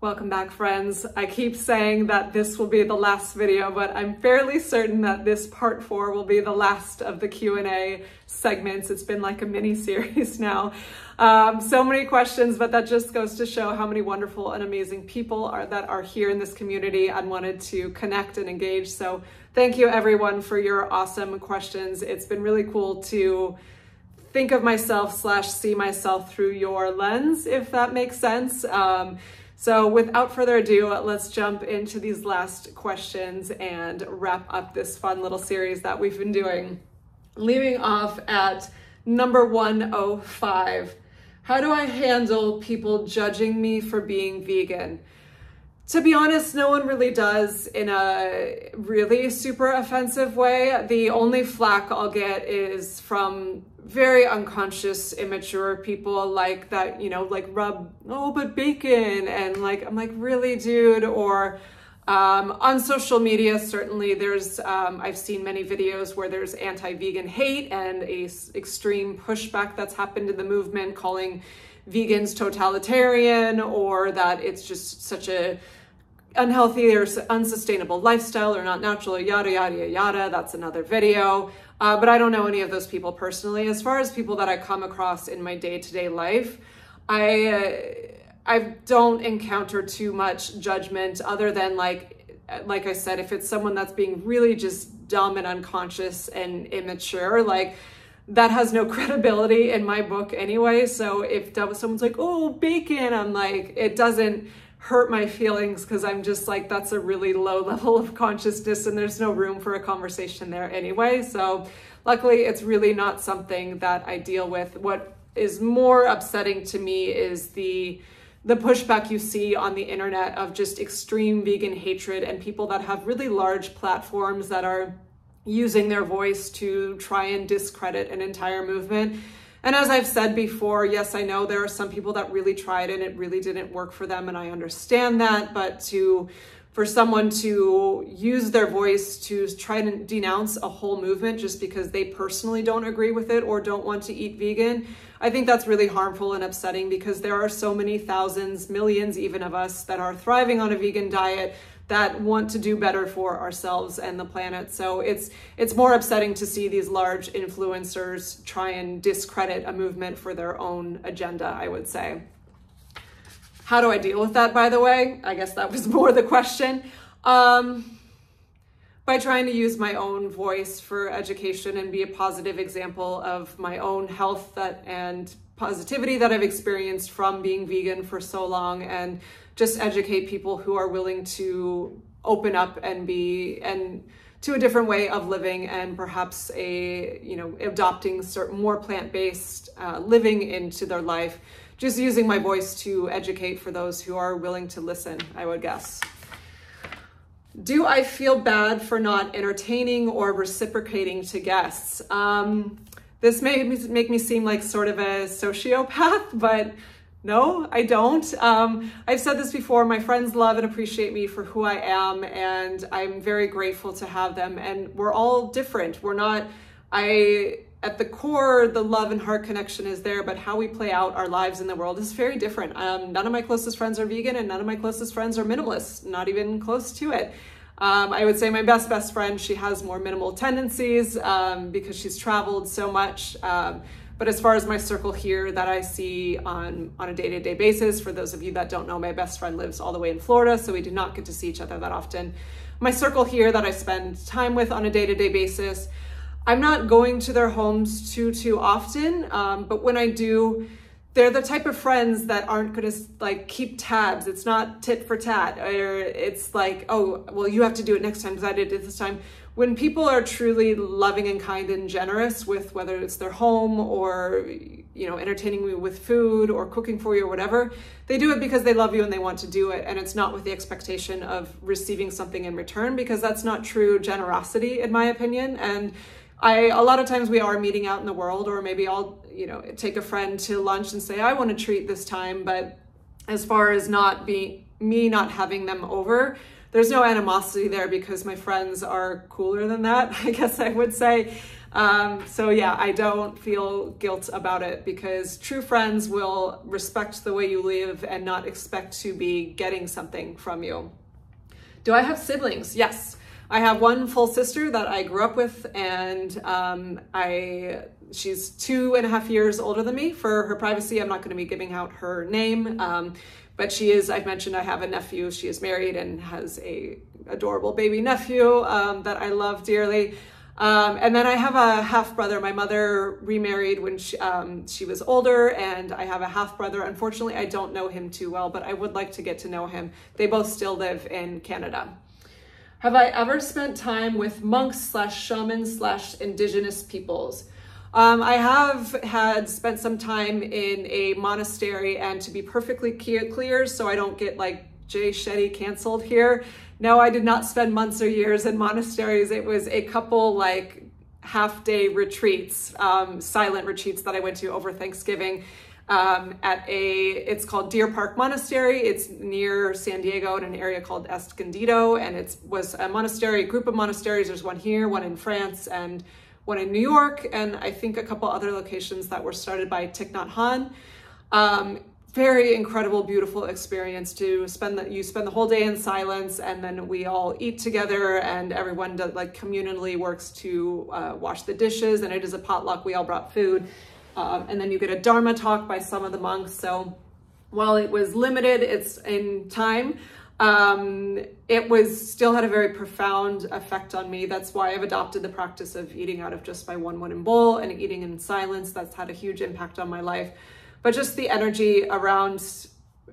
Welcome back, friends. I keep saying that this will be the last video, but I'm fairly certain that this part 4 will be the last of the Q&A segments. It's been like a mini series now. So many questions, but that just goes to show how many wonderful and amazing people that are here in this community and wanted to connect and engage. So thank you everyone for your awesome questions. It's been really cool to think of myself / see myself through your lens, if that makes sense. So without further ado, let's jump into these last questions and wrap up this fun little series that we've been doing. Leaving off at number 105. How do I handle people judging me for being vegan? To be honest, no one really does in a really super offensive way. The only flack I'll get is from very unconscious, immature people like that, like rub, oh, but bacon. And like, I'm like, really, dude? Or on social media, certainly there's, I've seen many videos where there's anti-vegan hate and a extreme pushback that's happened in the movement, calling vegans totalitarian, or that it's just such a unhealthy or unsustainable lifestyle or not natural, or yada, yada, yada. That's another video. But I don't know any of those people personally. As far as people that I come across in my day-to-day life, I don't encounter too much judgment other than like I said, if it's someone that's being really just dumb and unconscious and immature, like that has no credibility in my book anyway. So if someone's like, oh, bacon, I'm like, it doesn't hurt my feelings because I'm just like, that's a really low level of consciousness and there's no room for a conversation there anyway. So luckily it's really not something that I deal with. What is more upsetting to me is the pushback you see on the internet of just extreme vegan hatred and people that have really large platforms that are using their voice to try and discredit an entire movement. And as I've said before, yes, I know there are some people that really tried and it really didn't work for them, and I understand that, but for someone to use their voice to try to denounce a whole movement just because they personally don't agree with it or don't want to eat vegan, I think that's really harmful and upsetting, because there are so many thousands, millions even of us that are thriving on a vegan diet that want to do better for ourselves and the planet. So it's more upsetting to see these large influencers try and discredit a movement for their own agenda, I would say. How do I deal with that, by the way? I guess that was more the question. By trying to use my own voice for education and be a positive example of my own health and positivity that I've experienced from being vegan for so long, and just educate people who are willing to open up and to a different way of living, and perhaps adopting certain more plant-based living into their life. Just using my voice to educate for those who are willing to listen, I would guess. Do I feel bad for not entertaining or reciprocating to guests? This may make me seem like sort of a sociopath, but no, I don't. I've said this before, my friends love and appreciate me for who I am, and I'm very grateful to have them. And we're all different. At the core, the love and heart connection is there, but how we play out our lives in the world is very different. None of my closest friends are vegan, and none of my closest friends are minimalist, not even close to it. I would say my best friend, she has more minimal tendencies because she's traveled so much. But as far as my circle here that I see on a day-to-day basis, for those of you that don't know, my best friend lives all the way in Florida, so we do not get to see each other that often. My circle here that I spend time with on a day-to-day basis, I'm not going to their homes too often, but when I do, they're the type of friends that aren't going to like keep tabs. It's not tit for tat, or it's like, oh, well, you have to do it next time because I did it this time. When people are truly loving and kind and generous with whether it's their home or, entertaining you with food or cooking for you or whatever, they do it because they love you and they want to do it. And it's not with the expectation of receiving something in return, because that's not true generosity, in my opinion. And a lot of times we are meeting out in the world, or maybe I'll, take a friend to lunch and say, I want a treat this time. But as far as not having them over, there's no animosity there, because my friends are cooler than that, I guess I would say. So yeah, I don't feel guilt about it because true friends will respect the way you live and not expect to be getting something from you. Do I have siblings? Yes. I have one full sister that I grew up with, and she's 2.5 years older than me. For her privacy, I'm not going to be giving out her name, but she is, I've mentioned I have a nephew. She is married and has a adorable baby nephew that I love dearly. And then I have a half brother. My mother remarried when she was older, and I have a half brother. Unfortunately, I don't know him too well, but I would like to get to know him. They both still live in Canada. Have I ever spent time with monks / shamans / indigenous peoples? I have had spent some time in a monastery, and to be perfectly clear, so I don't get like Jay Shetty canceled here. No, I did not spend months or years in monasteries. It was a couple like half-day retreats, silent retreats that I went to over Thanksgiving. It's called Deer Park Monastery. It's near San Diego in an area called Escondido, and it was a monastery, a group of monasteries. There's one here, one in France, and one in New York, and I think a couple other locations that were started by Thich Nhat Hanh. Very incredible, beautiful experience to spend the whole day in silence, and then we all eat together, and everyone communally works to wash the dishes, and it is a potluck. We all brought food. And then you get a Dharma talk by some of the monks. So while it was limited, it's in time, it still had a very profound effect on me. That's why I've adopted the practice of eating out of just my one wooden bowl and eating in silence. That's had a huge impact on my life. But just the energy around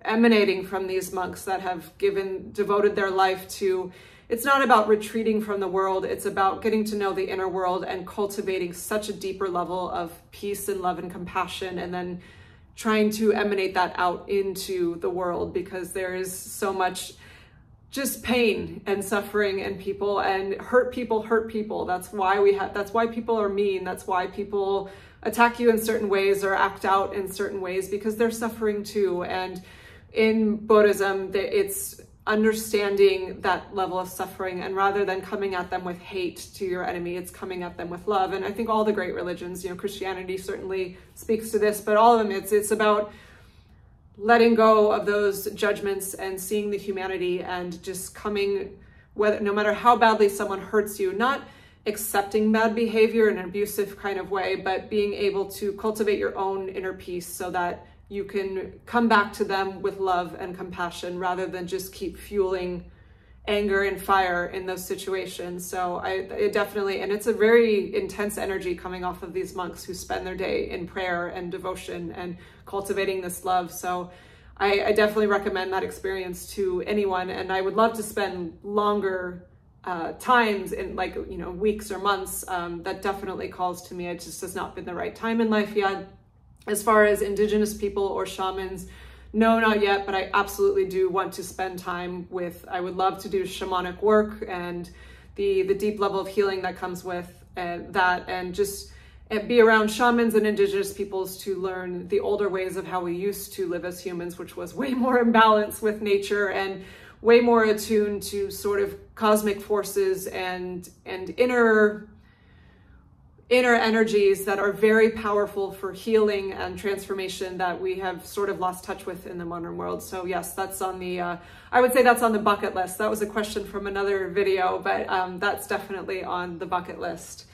emanating from these monks that have devoted their life to, it's not about retreating from the world, it's about getting to know the inner world and cultivating such a deeper level of peace and love and compassion, and then trying to emanate that out into the world, because there is so much just pain and suffering and people, and hurt people. That's why people are mean. That's why people attack you in certain ways or act out in certain ways, because they're suffering too. And in Buddhism, it's understanding that level of suffering, and rather than coming at them with hate to your enemy, it's coming at them with love. And I think all the great religions, Christianity certainly speaks to this, but all of them, it's about letting go of those judgments and seeing the humanity, and just no matter how badly someone hurts you, not accepting bad behavior in an abusive kind of way, but being able to cultivate your own inner peace so that you can come back to them with love and compassion, rather than just keep fueling anger and fire in those situations. So it definitely, and it's a very intense energy coming off of these monks who spend their day in prayer and devotion and cultivating this love. So I definitely recommend that experience to anyone. And I would love to spend longer times in weeks or months. That definitely calls to me. It just has not been the right time in life yet. As far as indigenous people or shamans, no, not yet, but I absolutely do want to spend time I would love to do shamanic work and the deep level of healing that comes with that, and just be around shamans and indigenous peoples to learn the older ways of how we used to live as humans, which was way more in balance with nature and way more attuned to sort of cosmic forces and inner energies that are very powerful for healing and transformation that we have sort of lost touch with in the modern world. So yes, that's on the, I would say that's on the bucket list. That was a question from another video, but that's definitely on the bucket list.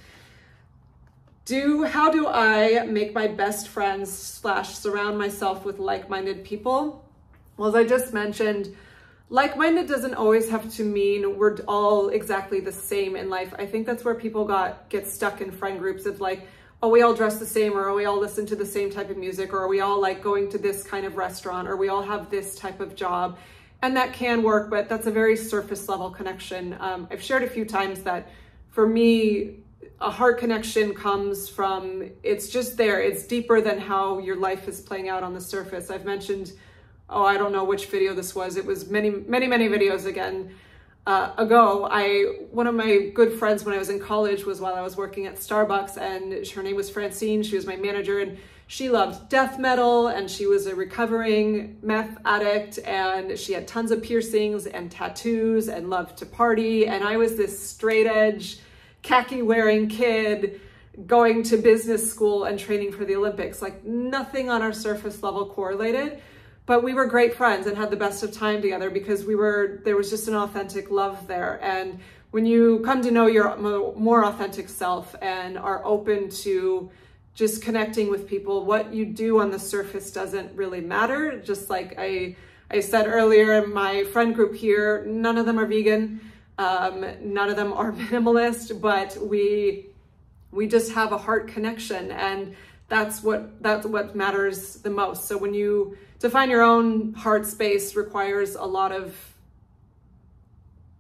How do I make my best friends / surround myself with like-minded people? Well, as I just mentioned, like-minded doesn't always have to mean we're all exactly the same in life. I think that's where people get stuck in friend groups of like, oh, we all dress the same, or we all listen to the same type of music, or we all like going to this kind of restaurant, or we all have this type of job. And that can work, but that's a very surface level connection. I've shared a few times that for me, a heart connection comes from, it's just there. It's deeper than how your life is playing out on the surface. I've mentioned, I don't know which video this was. It was many videos ago. One of my good friends when I was in college was while I was working at Starbucks, and her name was Francine. She was my manager, and she loved death metal, and she was a recovering meth addict, and she had tons of piercings and tattoos and loved to party. And I was this straight edge, khaki wearing kid going to business school and training for the Olympics. Like nothing on our surface level correlated, but we were great friends and had the best of time together because there was just an authentic love there. And when you come to know your more authentic self and are open to just connecting with people, what you do on the surface doesn't really matter. Just like I said earlier, my friend group here, none of them are vegan. None of them are minimalist, but we just have a heart connection, and that's what matters the most. So to find your own heart space requires a lot of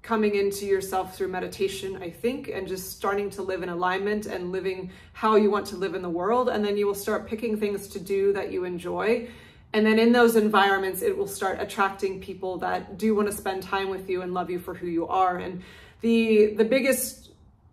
coming into yourself through meditation, I think, and just starting to live in alignment and living how you want to live in the world. And then you will start picking things to do that you enjoy. And then in those environments, it will start attracting people that do want to spend time with you and love you for who you are. And the biggest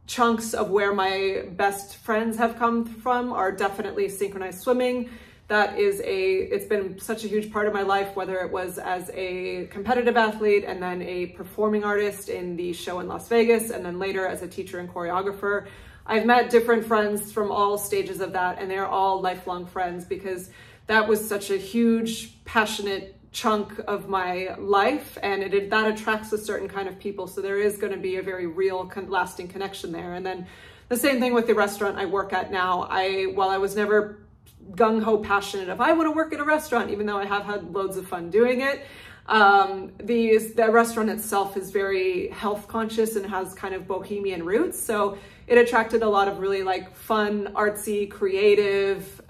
chunks of where my best friends have come from are definitely synchronized swimming. It's been such a huge part of my life, whether it was as a competitive athlete and then a performing artist in the show in Las Vegas, and then later as a teacher and choreographer. I've met different friends from all stages of that, and they're all lifelong friends because that was such a huge, passionate chunk of my life, and that attracts a certain kind of people. So there is going to be a very real, lasting connection there. And then the same thing with the restaurant I work at now. While I was never gung-ho passionate of I want to work at a restaurant, even though I have had loads of fun doing it, the restaurant itself is very health conscious and has kind of bohemian roots. So it attracted a lot of really like fun, artsy, creative,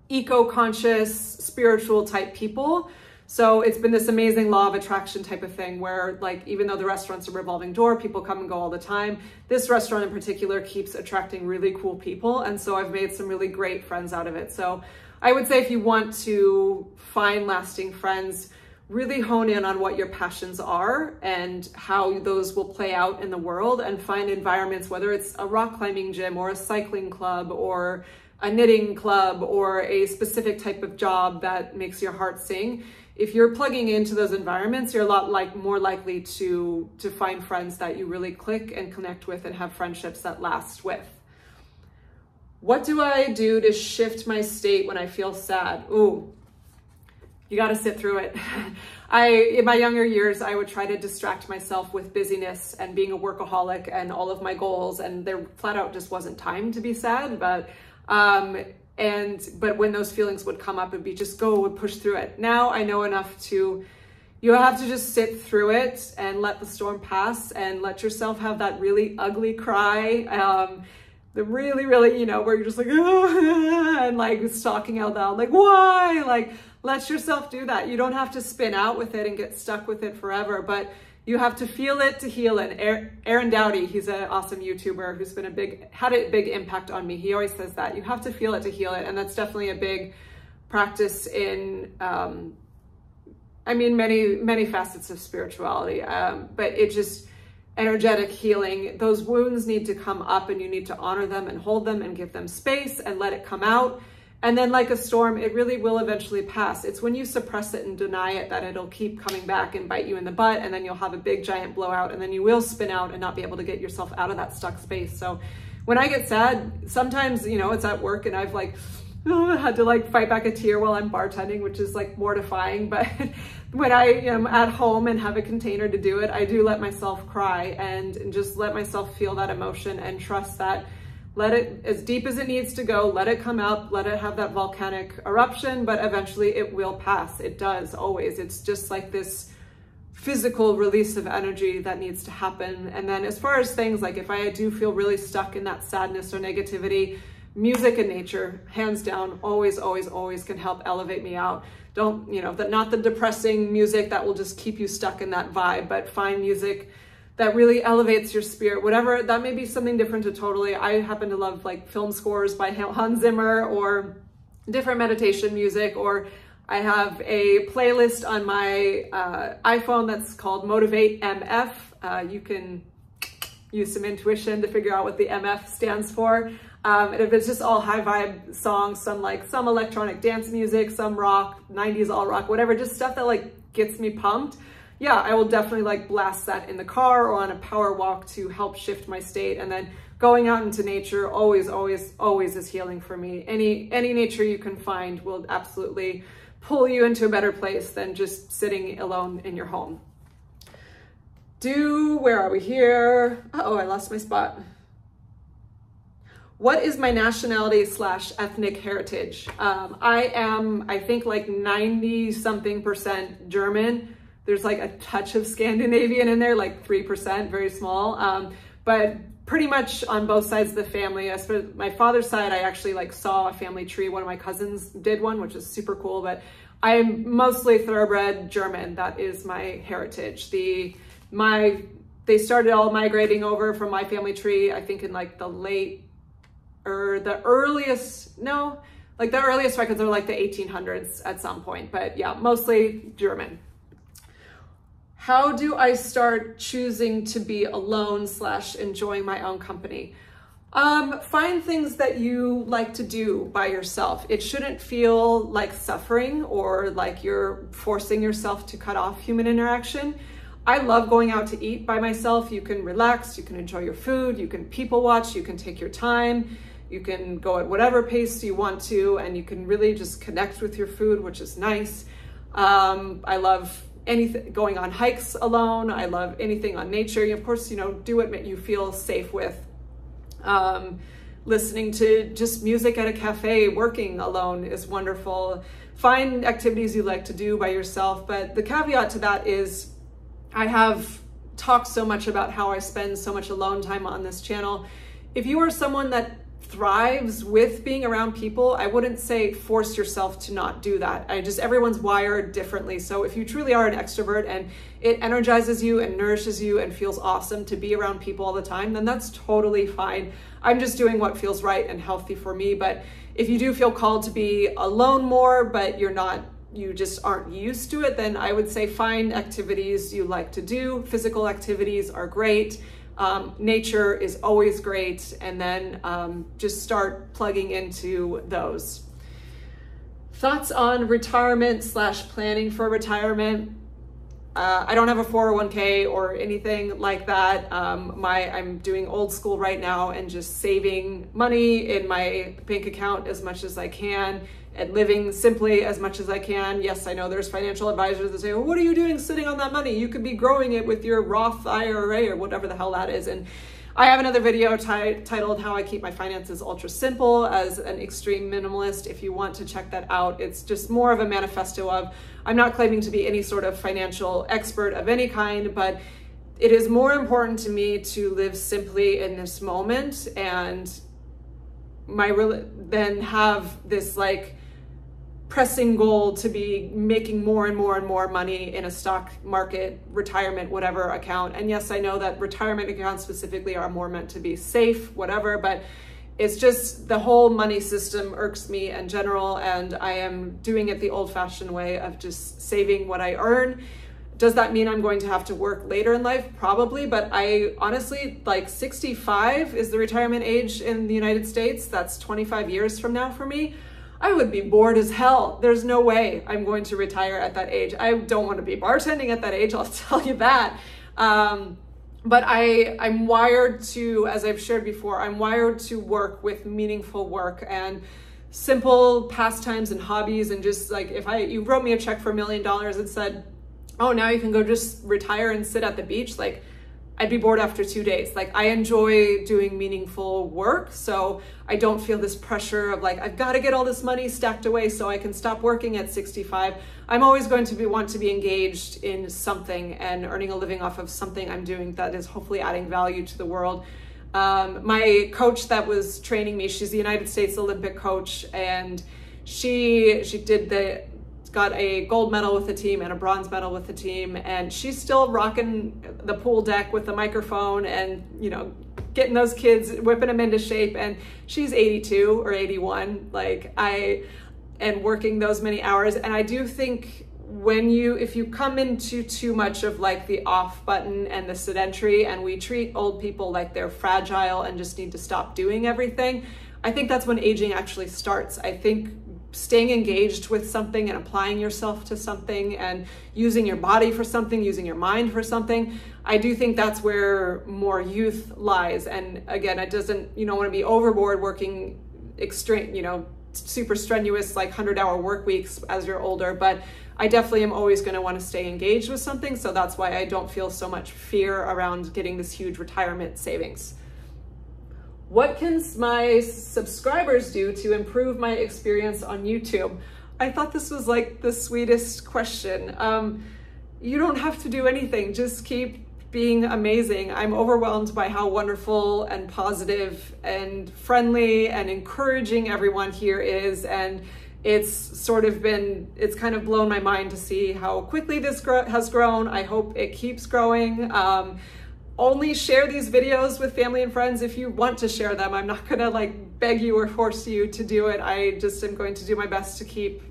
eco-conscious, spiritual type people. So it's been this amazing law of attraction type of thing where, like, even though the restaurant's a revolving door, people come and go all the time. This restaurant in particular keeps attracting really cool people. And so I've made some really great friends out of it. So I would say if you want to find lasting friends, really hone in on what your passions are and how those will play out in the world, and find environments, whether it's a rock climbing gym or a cycling club or a knitting club or a specific type of job that makes your heart sing. If you're plugging into those environments, you're a lot more likely to find friends that you really click and connect with and have friendships that last with. What do I do to shift my state when I feel sad? Ooh, you got to sit through it. In my younger years, I would try to distract myself with busyness and being a workaholic and all of my goals, and there flat out just wasn't time to be sad. But when those feelings would come up, it'd be just go and push through it. Now I know enough you have to just sit through it and let the storm pass and let yourself have that really ugly cry. The really, really, where you're just like, oh, and like stalking out loud, like, why? Like, let yourself do that. You don't have to spin out with it and get stuck with it forever, but you have to feel it to heal it. Aaron Dowdy, he's an awesome YouTuber who's been had a big impact on me. He always says that you have to feel it to heal it. And that's definitely a big practice in, many, many facets of spirituality. But it just, energetic healing, those wounds need to come up and you need to honor them and hold them and give them space and let it come out. And then like a storm, it really will eventually pass. It's when you suppress it and deny it that it'll keep coming back and bite you in the butt, and then you'll have a big giant blowout, and then you will spin out and not be able to get yourself out of that stuck space. So when I get sad, sometimes, it's at work and I've had to fight back a tear while I'm bartending, which is mortifying. But when I am at home and have a container to do it, I do let myself cry and just let myself feel that emotion and trust that. Let it, as deep as it needs to go, let it come out, let it have that volcanic eruption, but eventually it will pass. It does, always. It's just like this physical release of energy that needs to happen. And then as far as things if I do feel really stuck in that sadness or negativity, music and nature, hands down, always, always, always can help elevate me out. Don't, not the depressing music that will just keep you stuck in that vibe, but find music that really elevates your spirit, whatever, that may be something different to totally. I happen to love film scores by Hans Zimmer or different meditation music, or I have a playlist on my iPhone that's called Motivate MF. You can use some intuition to figure out what the MF stands for. And if it's just all high vibe songs, some electronic dance music, some rock, 90s all rock, whatever, just stuff that gets me pumped. Yeah, I will definitely blast that in the car or on a power walk to help shift my state, and then going out into nature always, always, always is healing for me. Any nature you can find will absolutely pull you into a better place than just sitting alone in your home. Where are we here? Uh-oh, I lost my spot. What is my nationality / ethnic heritage? I am, I think, like 90-something% German. There's like a touch of Scandinavian in there, like 3%, very small. But pretty much on both sides of the family. As for my father's side, I actually like saw a family tree. One of my cousins did one, which is super cool, but I am mostly thoroughbred German. That is my heritage. They started all migrating over from my family tree, I think in like the earliest records are like the 1800s at some point, but yeah, mostly German. How do I start choosing to be alone / enjoying my own company? Find things that you like to do by yourself. It shouldn't feel like suffering or like you're forcing yourself to cut off human interaction. I love going out to eat by myself. You can relax, you can enjoy your food, you can people watch, you can take your time, you can go at whatever pace you want to, and you can really just connect with your food, which is nice. I love anything, going on hikes alone. I love anything on nature. Of course, do what you feel safe with. Listening to just music at a cafe, working alone is wonderful. Find activities you like to do by yourself. But the caveat to that is I have talked so much about how I spend so much alone time on this channel. If you are someone that thrives with being around people, I wouldn't say force yourself to not do that. Everyone's wired differently. So if you truly are an extrovert and it energizes you and nourishes you and feels awesome to be around people all the time, then that's totally fine. I'm just doing what feels right and healthy for me. But if you do feel called to be alone more, but you just aren't used to it, then I would say find activities you like to do. Physical activities are great. Nature is always great, and then just start plugging into those. Thoughts on retirement / planning for retirement. I don't have a 401k or anything like that. I'm doing old school right now and just saving money in my bank account as much as I can and living simply as much as I can. Yes, I know there's financial advisors that say, well, what are you doing sitting on that money? You could be growing it with your Roth IRA or whatever the hell that is. And I have another video titled How I Keep My Finances Ultra Simple as an extreme minimalist. If you want to check that out, it's just more of a manifesto of, I'm not claiming to be any sort of financial expert of any kind, but it is more important to me to live simply in this moment and then have this like pressing goal to be making more and more and more money in a stock market, retirement, whatever account. And yes, I know that retirement accounts specifically are more meant to be safe, whatever, but it's just the whole money system irks me in general. And I am doing it the old fashioned way of just saving what I earn. Does that mean I'm going to have to work later in life? Probably, but I honestly, like 65 is the retirement age in the United States. That's 25 years from now for me. I would be bored as hell. There's no way I'm going to retire at that age. I don't want to be bartending at that age, I'll tell you that. But I'm wired to, as I've shared before, I'm wired to work with meaningful work and simple pastimes and hobbies. And just like, if you wrote me a check for $1 million and said, oh, now you can go just retire and sit at the beach, like I'd be bored after 2 days. Like I enjoy doing meaningful work. So I don't feel this pressure of like, I've got to get all this money stacked away so I can stop working at 65. I'm always going to want to be engaged in something and earning a living off of something I'm doing that is hopefully adding value to the world. My coach that was training me, she's the United States Olympic coach, and she got a gold medal with the team and a bronze medal with the team, and she's still rocking the pool deck with the microphone and getting those kids, whipping them into shape. And she's 82 or 81, and working those many hours. And I do think if you come into too much of like the off button and the sedentary, and we treat old people like they're fragile and just need to stop doing everything, I think that's when aging actually starts. I think staying engaged with something and applying yourself to something and using your body for something, using your mind for something. I do think that's where more youth lies. And again, it doesn't, you don't want to be overboard working extreme, super strenuous, like 100-hour work weeks as you're older, but I definitely am always going to want to stay engaged with something. So that's why I don't feel so much fear around getting this huge retirement savings. What can my subscribers do to improve my experience on YouTube? I thought this was like the sweetest question. You don't have to do anything, just keep being amazing. I'm overwhelmed by how wonderful and positive and friendly and encouraging everyone here is. And it's kind of blown my mind to see how quickly this has grown. I hope it keeps growing. Only share these videos with family and friends if you want to share them. I'm not gonna like beg you or force you to do it. I just am going to do my best to keep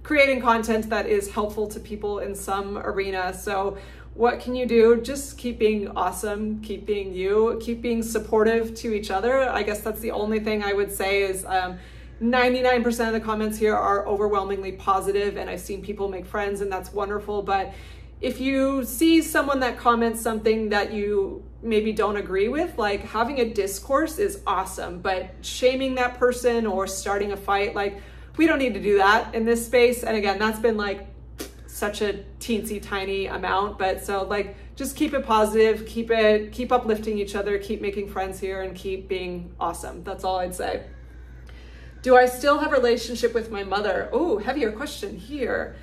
creating content that is helpful to people in some arena. So what can you do? Just keep being awesome, keep being you, keep being supportive to each other. I guess that's the only thing I would say is 99% of the comments here are overwhelmingly positive, and I've seen people make friends, and that's wonderful. But if you see someone that comments something that you maybe don't agree with, like having a discourse is awesome, but shaming that person or starting a fight, like we don't need to do that in this space. And again, that's been like such a teensy tiny amount, but so like just keep it positive, keep uplifting each other, keep making friends here, and keep being awesome. That's all I'd say. Do I still have a relationship with my mother? Oh, heavier question here.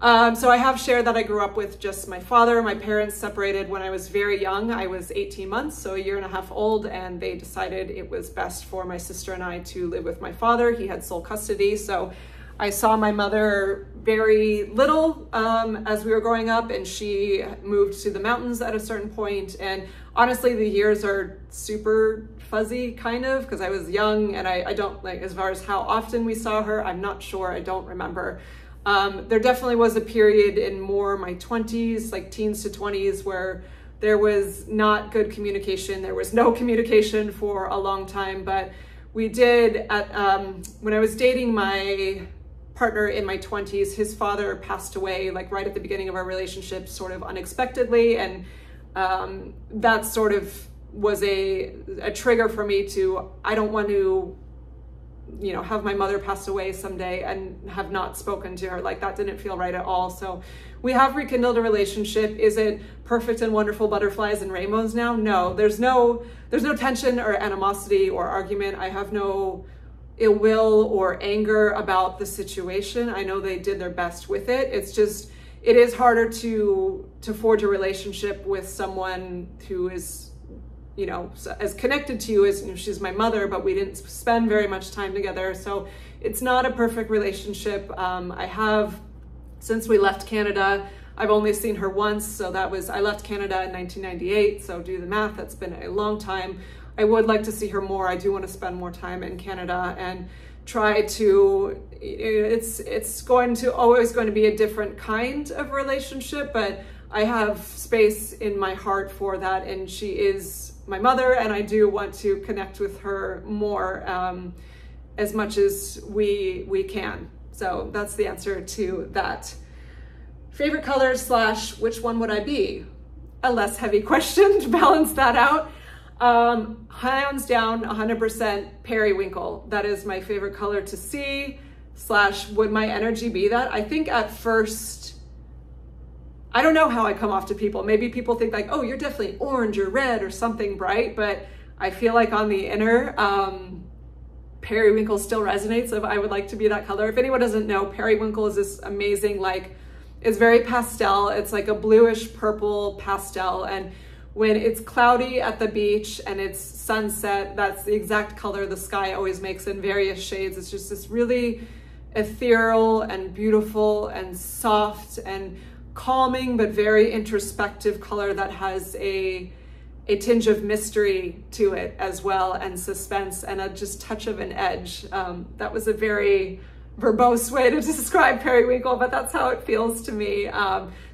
So I have shared that I grew up with just my father. My parents separated when I was very young. I was 18 months, so a year and a half old, and they decided it was best for my sister and I to live with my father. He had sole custody, so I saw my mother very little as we were growing up, and she moved to the mountains at a certain point. And honestly, the years are super fuzzy kind of, because I was young, and I don't like, as far as how often we saw her, I'm not sure, I don't remember. There definitely was a period in more my 20s, like teens to 20s, where there was not good communication. There was no communication for a long time, but we did when I was dating my partner in my 20s, his father passed away like right at the beginning of our relationship, sort of unexpectedly. And that sort of was a trigger for me to, I don't want to, have my mother pass away someday and have not spoken to her. Like that didn't feel right at all. So we have rekindled a relationship. Is it perfect and wonderful butterflies and rainbows now? No, there's no tension or animosity or argument. I have no ill will or anger about the situation. I know they did their best with it. It's just, it is harder to forge a relationship with someone who is, as connected to you as, she's my mother, but we didn't spend very much time together. So it's not a perfect relationship. I have, since we left Canada, I've only seen her once. So I left Canada in 1998. So do the math, that's been a long time. I would like to see her more. I do want to spend more time in Canada and try to, it's always going to be a different kind of relationship, but I have space in my heart for that. And she is my mother, and I do want to connect with her more as much as we can. So that's the answer to that. Favorite color / which one would I be? A less heavy question to balance that out. Hands down, 100% periwinkle. That is my favorite color to see / would my energy be that? I think at first, I don't know how I come off to people. Maybe people think like, oh, you're definitely orange or red or something bright, but I feel like on the inner, periwinkle still resonates. If I would like to be that color. If anyone doesn't know, periwinkle is this amazing, it's very pastel. It's like a bluish purple pastel. And when it's cloudy at the beach and it's sunset, that's the exact color the sky always makes in various shades. It's just this really ethereal and beautiful and soft and calming, but very introspective color that has a tinge of mystery to it as well, and suspense, and a just touch of an edge. That was a very verbose way to describe periwinkle, but that's how it feels to me.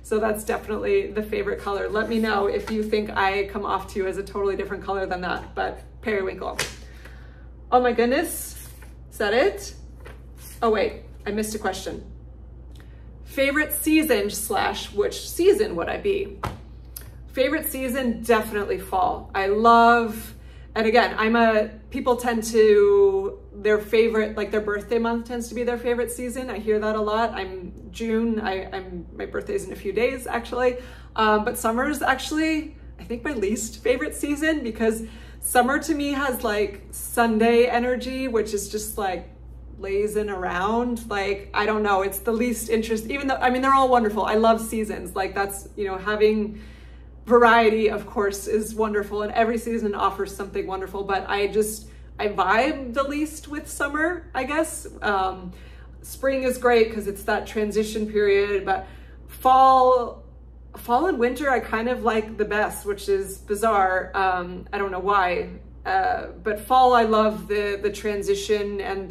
So that's definitely the favorite color. Let me know if you think I come off to you as a totally different color than that, but periwinkle. Oh my goodness, is that it? Oh wait, I missed a question. Favorite season / which season would I be? Favorite season, definitely fall. I love, and again, people tend to, their favorite, like their birthday month tends to be their favorite season. I hear that a lot. I'm June, my birthday's in a few days actually. But summer's actually, I think, my least favorite season, because summer to me has like Sunday energy, which is just like lazing around. Like, I don't know, it's the least interest, even though, I mean, they're all wonderful. I love seasons. Like that's, you know, having variety, of course, is wonderful, and every season offers something wonderful, but I vibe the least with summer, I guess. Spring is great because it's that transition period, but fall and winter I kind of like the best, which is bizarre. I don't know why, but fall, I love the transition and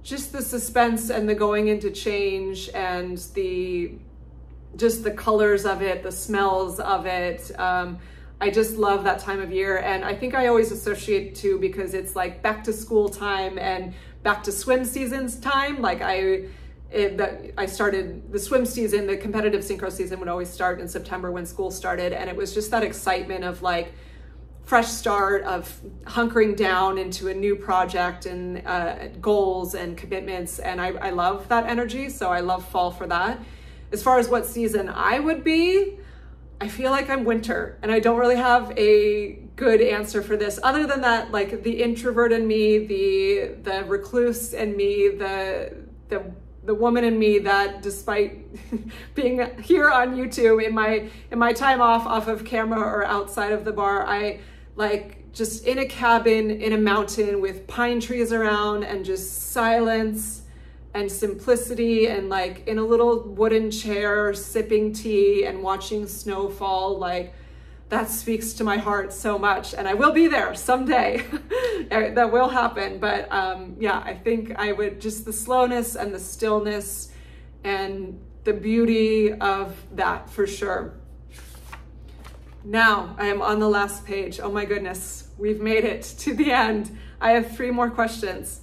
just the suspense and the going into change and just the colors of it, the smells of it. I just love that time of year. And I think I always associate too, because it's like back to school time and back to swim seasons time. Like I started the swim season, the competitive synchro season would always start in September when school started. And it was just that excitement of like fresh start, of hunkering down into a new project and goals and commitments. And I love that energy. So I love fall for that. As far as what season I would be, I feel like I'm winter, and I don't really have a good answer for this other than that, like the introvert in me, the recluse in me, the woman in me that, despite being here on YouTube in my time off of camera or outside of the bar, I like just in a cabin in a mountain with pine trees around and just silence and simplicity, and like in a little wooden chair sipping tea and watching snow fall. Like that speaks to my heart so much, and I will be there someday. That will happen. But yeah, I think I would, just the slowness and the stillness and the beauty of that for sure. Now I am on the last page. Oh my goodness, we've made it to the end. I have 3 more questions.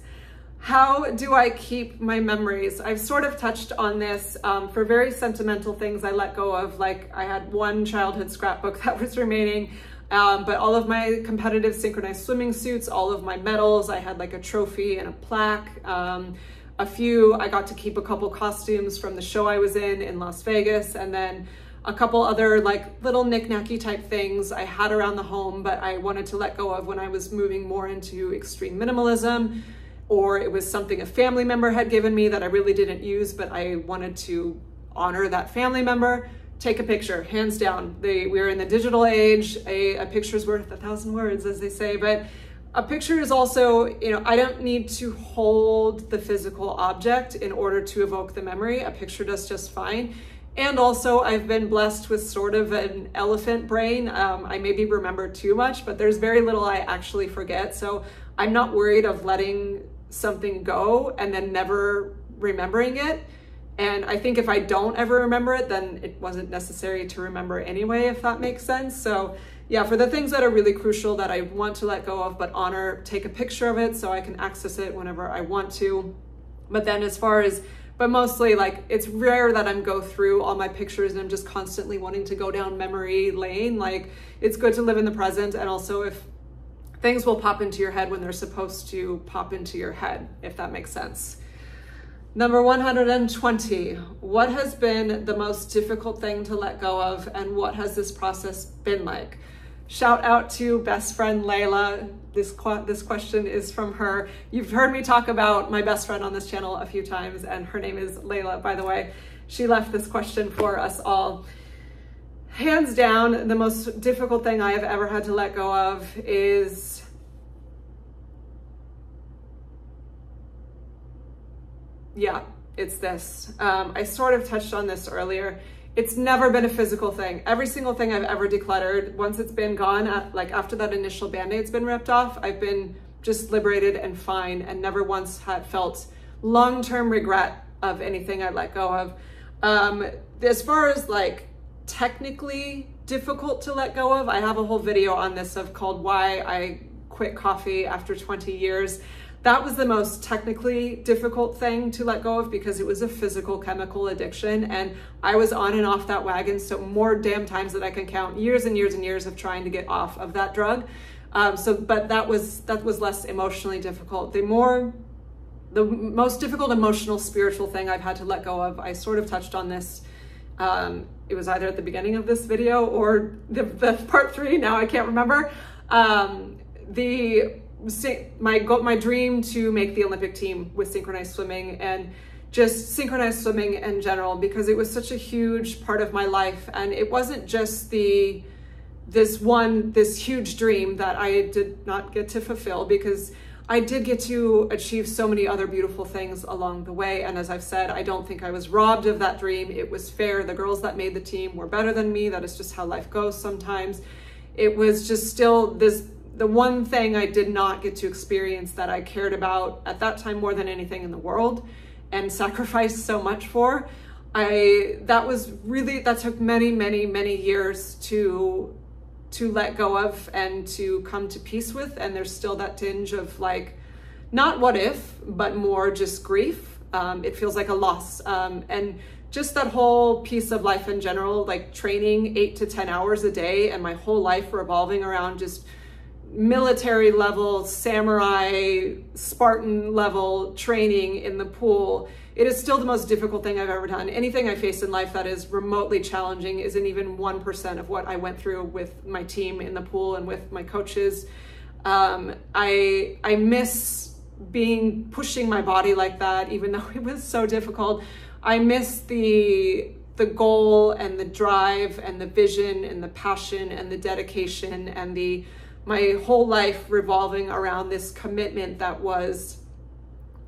How do I keep my memories? I've sort of touched on this. For very sentimental things I let go of, like I had one childhood scrapbook that was remaining, but all of my competitive synchronized swimming suits, all of my medals, I had like a trophy and a plaque. I got to keep a couple costumes from the show I was in Las Vegas, and then a couple other like little knick-knacky type things I had around the home, but I wanted to let go of when I was moving more into extreme minimalism. Or it was something a family member had given me that I really didn't use, but I wanted to honor that family member. Take a picture, hands down. We're in the digital age. A picture's worth 1,000 words, as they say, but a picture is also, you know, I don't need to hold the physical object in order to evoke the memory. A picture does just fine. And also I've been blessed with sort of an elephant brain. I maybe remember too much, but there's very little I actually forget. So I'm not worried of letting something go and then never remembering it. And I think if I don't ever remember it, then it wasn't necessary to remember anyway, if that makes sense. So yeah, for the things that are really crucial that I want to let go of but honor, take a picture of it so I can access it whenever I want to. But then but mostly, like, it's rare that I'm go through all my pictures and I'm just constantly wanting to go down memory lane. Like, it's good to live in the present, and also if things will pop into your head when they're supposed to pop into your head, if that makes sense. Number 120, what has been the most difficult thing to let go of, and what has this process been like? Shout out to best friend Layla. This question is from her. You've heard me talk about my best friend on this channel a few times, and her name is Layla, by the way. She left this question for us all. Hands down, the most difficult thing I have ever had to let go of is it's this. I sort of touched on this earlier. It's never been a physical thing. Every single thing I've ever decluttered, once it's been gone, like after that initial band-aid's been ripped off, I've been just liberated and fine, and never once had felt long-term regret of anything I let go of. As far as like technically difficult to let go of, I have a whole video on this called Why I Quit Coffee After 20 Years. that was the most technically difficult thing to let go of, because it was a physical chemical addiction, and I was on and off that wagon so more damn times that I can count, years and years and years of trying to get off of that drug. But that was less emotionally difficult. The most difficult emotional, spiritual thing I've had to let go of, I sort of touched on this. It was either at the beginning of this video or the part 3, now I can't remember. My dream to make the Olympic team with synchronized swimming, and just synchronized swimming in general, because it was such a huge part of my life. And it wasn't just this huge dream that I did not get to fulfill, because I did get to achieve so many other beautiful things along the way. And as I've said, I don't think I was robbed of that dream. It was fair. The girls that made the team were better than me. That is just how life goes sometimes. It was just still the one thing I did not get to experience that I cared about at that time more than anything in the world, and sacrificed so much for. That took many, many, many years to let go of and to come to peace with. And there's still that tinge of like, not what if, but more just grief. It feels like a loss. And just that whole piece of life in general, like training 8 to 10 hours a day, and my whole life revolving around just military level, samurai, Spartan level training in the pool. It is still the most difficult thing I've ever done. Anything I face in life that is remotely challenging isn't even 1% of what I went through with my team in the pool and with my coaches. I miss pushing my body like that, even though it was so difficult. I miss the goal and the drive and the vision and the passion and the dedication and my whole life revolving around this commitment that was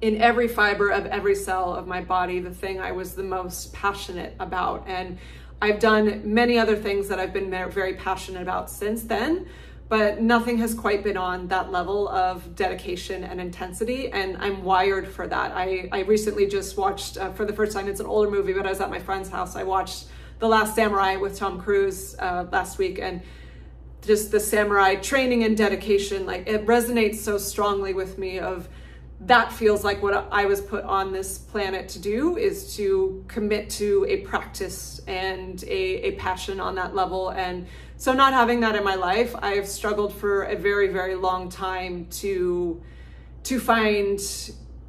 in every fiber of every cell of my body, the thing I was the most passionate about. And I've done many other things that I've been very passionate about since then, but nothing has quite been on that level of dedication and intensity, and I'm wired for that. I recently just watched, for the first time, it's an older movie, but I was at my friend's house. I watched The Last Samurai with Tom Cruise last week, and just the samurai training and dedication, like it resonates so strongly with me. Of that feels like what I was put on this planet to do, is to commit to a practice and a passion on that level. And so not having that in my life, I've struggled for a very, very long time to find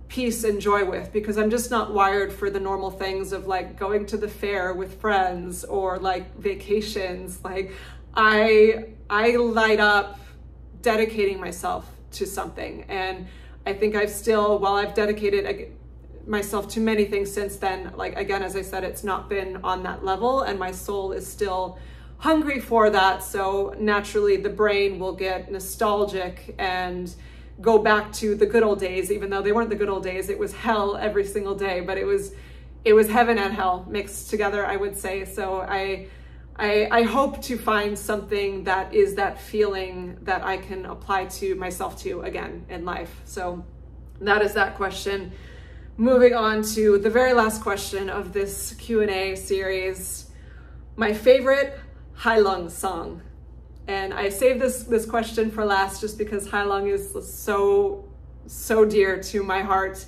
peace and joy with, because I'm just not wired for the normal things of like going to the fair with friends or like vacations. Like I light up dedicating myself to something. And I think while I've dedicated myself to many things since then, like, again, as I said, it's not been on that level, and my soul is still hungry for that. So naturally the brain will get nostalgic and go back to the good old days, even though they weren't the good old days. It was hell every single day, but it was heaven and hell mixed together, I would say. So I hope to find something that is that feeling that I can apply to myself to again in life. So that is that question. Moving on to the very last question of this Q&A series, my favorite Hailung song. And I saved this question for last just because Hailung is so dear to my heart.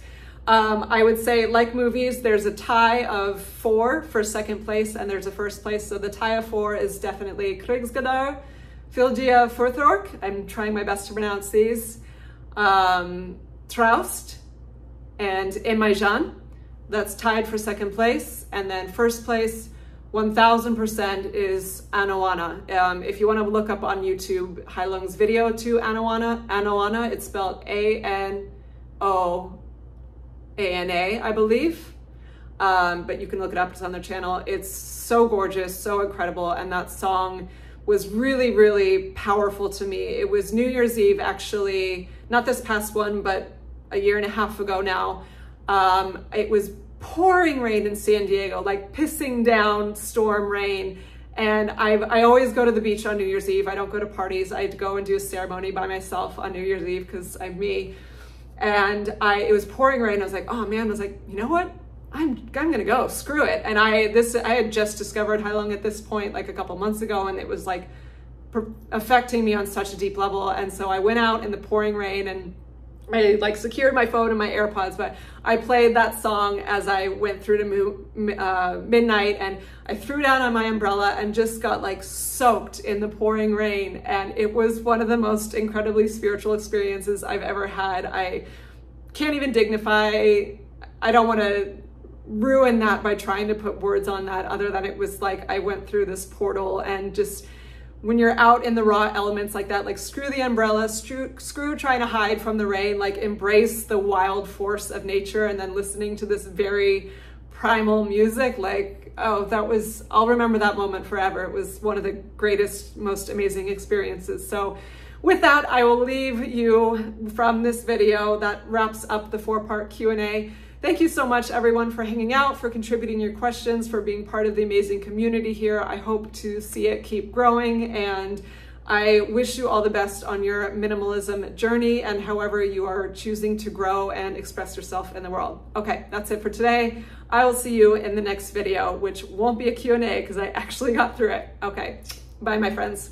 I would say, like movies, there's a tie of 4 for second place, and there's a first place. So the tie of 4 is definitely Krigsgadar, Fildia Furthork. I'm trying my best to pronounce these. Traust and Emaijan. That's tied for second place. And then first place, 1000% is Anoana. If you want to look up on YouTube Hailung's video to Anoana, it's spelled A-N-O-A-N-A, I believe. But you can look it up, it's on their channel. It's so gorgeous, so incredible. And that song was really, really powerful to me. It was New Year's Eve, actually, not this past one, but a year and a half ago now. It was pouring rain in San Diego, like pissing down storm rain. And I always go to the beach on New Year's Eve. I don't go to parties. I go and do a ceremony by myself on New Year's Eve because I'm me. And it was pouring rain. I was like, oh man, I was like, you know what? I'm gonna go, screw it. And I had just discovered Hailung at this point, like a couple months ago, and it was like affecting me on such a deep level. And so I went out in the pouring rain and I like secured my phone and my AirPods, but I played that song as I went through to midnight, and I threw down on my umbrella and just got like soaked in the pouring rain. And it was one of the most incredibly spiritual experiences I've ever had. I can't even dignify, I don't want to ruin that by trying to put words on that, other than it was like I went through this portal. And just when you're out in the raw elements like that, like screw the umbrella, screw trying to hide from the rain, like embrace the wild force of nature, and then listening to this very primal music, like, oh, that was, I'll remember that moment forever. It was one of the greatest, most amazing experiences. So with that, I will leave you from this video that wraps up the 4-part Q&A. Thank you so much, everyone, for hanging out, for contributing your questions, for being part of the amazing community here. I hope to see it keep growing, and I wish you all the best on your minimalism journey and however you are choosing to grow and express yourself in the world. Okay, that's it for today. I will see you in the next video, which won't be a Q&A because I actually got through it. Okay, bye, my friends.